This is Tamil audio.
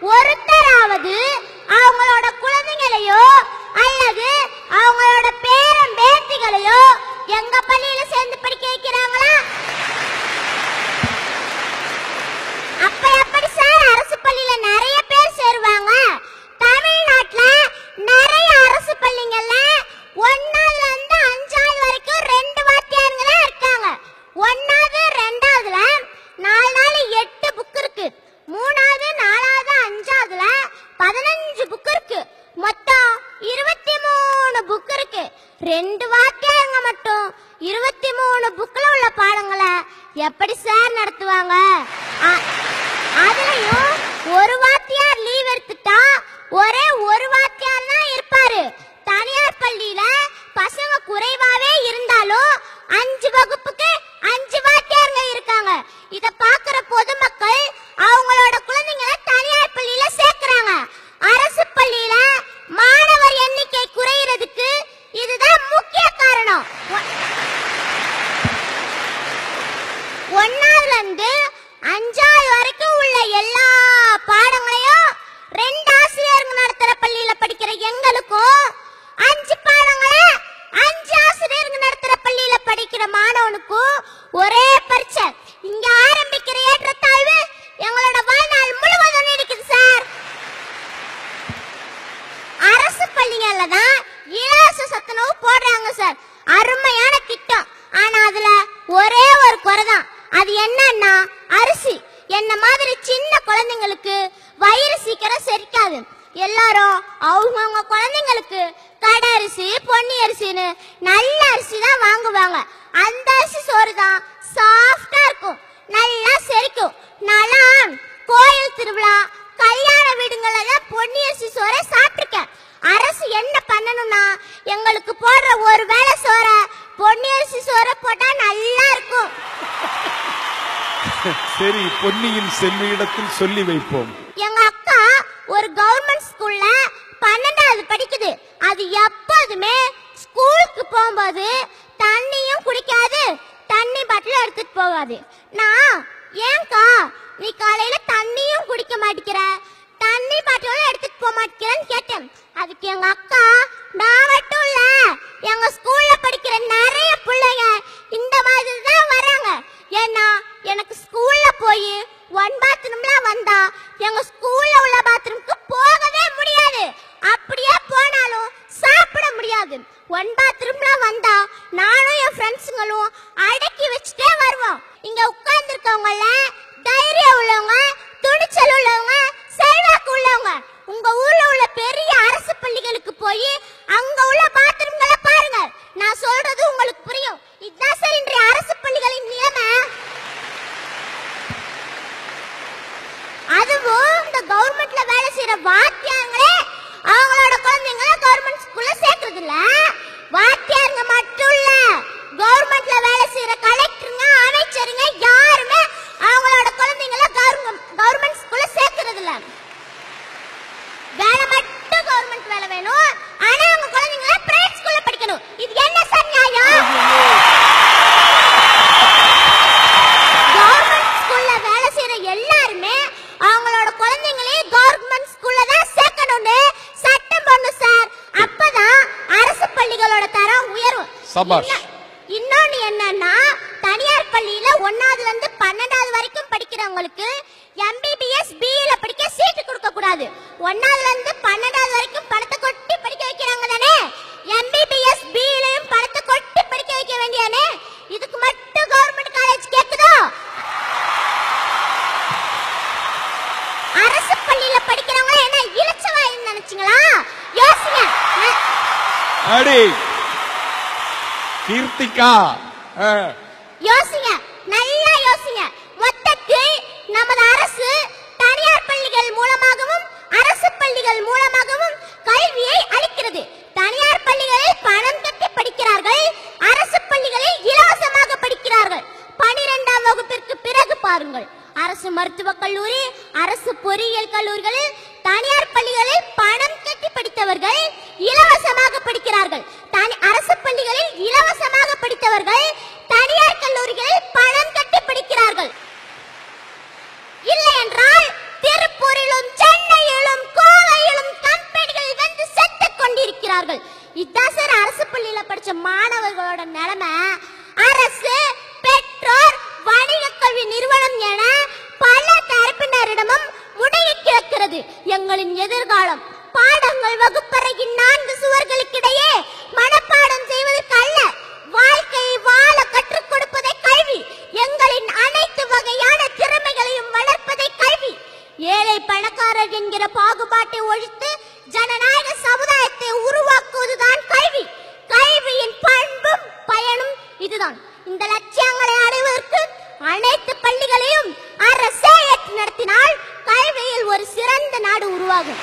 ஒருத்தராவது அவங்களோட குழந்தைகளையோ அல்லது அவங்களோட பேரன் பேத்திகளையோ எங்க பள்ளியில சேர்ந்து படிக்க வைக்கிறாங்களா? அப்ப எப்படி சார் அரசு பள்ளியில நிறைய பேர் சேருவாங்க? தமிழ்நாட்டுல நிறைய அரசு பள்ளிகள்ல 1ஆவதுல இருந்து 5ஆவது வரைக்கும் 2 வாத்தியாருங்க தான் இருக்காங்க. 1ஆவது 2ஆவதுல 4 8 புக் இருக்கு. 3ஆவது 4ஆவது 5ஆவதுல 15 புக் இருக்கு. மொத்தம் 23 புக் இருக்கு. 2 வாத்தியாருங்க மட்டும் 23 புக்ல உள்ள பாடங்களை எப்படி சார் நடத்துவாங்க? அதுலயும் ஒரு வாத்தியார் லீவ் எடுத்துட்டா ஒரே ஒரு வாத்தியார் தான் இருப்பாரு. தனியார் பள்ளியில பசங்க குறைவாவே இருந்தாலும் 5 வகுப்புக்கு 5 வாத்தியாருங்க இருக்காங்க. இத பாக்குற பொதுமக்கள் அவங்களோட குழந்தைங்களை தனியார் பள்ளியில சேர்க்கறாங்க. அரசு பள்ளியில மாணவர் எண்ணிக்கை குறையிறதுக்கு இதுதான் முக்கிய காரணம். 1ஆவதுல இருந்து 5ஆவது வரைக்கும் உள்ள எல்லா பாடங்களையும் 2 ஆசிரியர்கள் நடத்துற பள்ளியில படிக்கிற எங்களுக்கும் 5 பாடங்களை 5 ஆசிரியர்கள் நடத்துற பள்ளியில படிக்கிற மாணவனுக்கும் ஒரே பரீட்சை. இங்க ஆரம்பிக்கிற ஏற்றத்தாழ்வு எங்களோட வாழ்நாள் முழுவதும் நீடிக்குது சார். அரசு பள்ளிகள்ல தான் இலவச சத்துணவு போடுறாங்க சார். அருமையான திட்டம். ஆனா அதுல ஒரே ஒரு குறைதான். அது என்னன்னா அரிசி. என்ன மாதிரி சின்ன குழந்தைங்களுக்கு வயிறு சீக்கிரம் செரிக்காது. எல்லாரும் அவங்க குழந்தைங்களுக்கு கடை அரிசி பொன்னி அரிசின்னு நல்ல அரிசி தான் வாங்குவாங்க. அந்த அரிசி சோறு தான் சாஃப்டா இருக்கும், நல்லா செரிக்கும். நல்லா கோயில் திருவிழா கல்யாண வீடுகள்ல தான் பொன்னி அரிசி சோறை சாப்பிட்டுருக்கேன். அரசு என்ன பண்ணணும்னா எங்களுக்கு போடுற ஒரு வேளை சோறை பொன்னி அரிசி சோறை போட்டா நல்லா இருக்கும். சரி, பொன்னியின் செல்வியிடத்தில் சொல்லி வைப்போம். எங்க அக்கா ஒரு கவர்மெண்ட் ஸ்கூல்ல 12ஆவது படிக்குது. அது எப்போதுமே ஸ்கூலுக்கு போகும்போது தண்ணியும் குடிக்காது, தண்ணி பாட்டில் எடுத்துட்டு போகாது. நான் ஏன்க்கா நீ காலையில தண்ணியும் குடிக்க மாட்டேங்கிற, தண்ணி பாட்டிலும் எடுத்துட்டு போக மாட்டேங்கிறேன்னு கேட்டேன். அதுக்கு எங்க அக்கா, நான் மட்டும் இல்ல எங்க ஸ்கூல்ல படிக்கிற நிறைய பிள்ளைங்க இந்த மாதிரி தான் வராங்க. ஏன்னா எனக்கு ஸ்கூல்ல போய் 1 பாத்ரூம்ல வந்தா எங்க ஸ்கூல்ல உள்ள பாத்ரூமுக்கு போகவே முடியாது. அப்படியே போனாலும் சாப்பிட முடியாது. 1 பாத்ரூம்ல வந்தா நானும் என் ஃப்ரெண்ட்ஸுங்களும் அடக்கி வச்சுட்டே வருவோம். இங்க உட்கார்ந்து இருக்கவங்கள தைரியம் உள்ளவங்க, துணிச்சல் உள்ளவங்க, செல்வாக்கு உள்ளவங்க உங்க ஊர்ல உள்ள பெரிய அரசு பள்ளிகளுக்கு போய் அங்க உள்ள பாத்ரூம்களை பாருங்க. நான் சொல்றது உங்களுக்கு புரியும். இதுதான் சார் இன்றைய அரசு பள்ளிகளின் நிலைமை. அதுவும் இந்த கவர்மெண்ட்ல வேலை செய்யற வாத்தியாங்களே அவங்களோட குழந்தைங்களை கவர்மெண்ட் ஸ்கூல்ல சேர்க்கறது இல்ல. வாத்தியாருங்க மட்டும் இல்ல, கவர்மெண்ட்ல வேலை செய்யற கலெக்டருங்க, அமைச்சருங்க யாருமே அவங்களோட குழந்தைங்களை கவர்மெண்ட் ஸ்கூல்ல சேர்க்கறது இல்ல. வேலை மட்டும் கவர்மெண்ட் வேலை வேணும், ஆனா அவங்க குழந்தைங்களை பிரைவேட் ஸ்கூல்ல படிக்கணும். இது என்ன சார் நியாயம்? கவர்மெண்ட் ஸ்கூல்ல வேலை செய்யற எல்லாருமே அவங்களோட குழந்தைங்களே கவர்மெண்ட் ஸ்கூல்ல தான் சேர்க்கணும்னு சட்டம் பண்ணு சார். அப்பதான் அரசு பள்ளிகளோட தரம் உயரும். இன்னொன்னு என்னன்னா, தனியார் பள்ளியில 1ஆவதுல இருந்து 12ஆவது வரைக்கும் படிக்கிறவங்களுக்கு MBBS BA படிக்க சீட்டு கொடுக்க கூடாது. 1ஆவதுல இருந்து 12ஆவது வரைக்கும் பணத்தை கொட்டி படிக்க வைக்கிறாங்க தானே, MBBS BA பணத்தை கொட்டி படிக்க வைக்க வேண்டியானே. இதுக்கு மட்டும் கவர்மெண்ட் காலேஜ் கேக்குதோ? அரசு பள்ளியில படிக்கிறவங்க என்ன இலச்சவாயின்னு நினைச்சீங்களா? யோசிங்க. அடி கீர்த்திகா, யோசிங்க, நல்லா யோசிங்க. மொத்தத்தில் நமது அரசு தனியார் பள்ளிகள் மூலமாகவும் அரசு பள்ளிகள் மூலமாகவும் கல்வியை அளிக்கிறது. தனியார் பள்ளிகளில் பணம் கட்டி படிக்கிறார்கள், அரசு பள்ளிகளில் இலவசமாக படிக்கிறார்கள். 12ஆம் வகுப்பிற்கு பிறகு பாருங்கள், அரசு மருத்துவக் கல்லூரி, அரசு பொறியியல் கல்லூரிகளில் தனியார் பள்ளிகளில் பணம் கட்டி படித்தவர்கள் இலவசமாக படிக்கிறார்கள். அரசு பள்ளிகளில் இலவசமாக படித்தவர்கள் தனியார் கல்லூரிகளில் பணம் கட்டி படிக்கிறார்கள். இல்லை என்றால் திருப்பூரிலும் சென்னை நம்மளோட நிலைமை. அரசு, பெற்றோர், வணிக கல்வி நிறுவனம் என பல தரப்பினரிடமும் முடங்கி கிடக்கிறது எங்களின் எதிர்காலம். பாடங்கள் வகுப்பறையின் 4 சுவர்களுக்கிடையே மனப்பாடம் செய்வதற்கு அல்ல, வாழ்க்கையை வாழ கற்றுக் கொடுப்பதை கல்வி. எங்களின் அனைத்து வகையான திறமைகளையும் வளர்ப்பதை கல்வி. ஏழை பணக்காரர் என்கிற பாகுபாட்டை ஒழித்து ஜனநாயக சமுதாயத்தை உருவாக்குவதுதான் கல்வி. கல்வியின் பண்பும் பயனும் இதுதான். இந்த லட்சியங்களை அடைவதற்கு அனைத்து பள்ளிகளையும் அரசே ஏற்று நடத்தினால் கல்வியில் ஒரு சிறந்த நாடு உருவாகும்.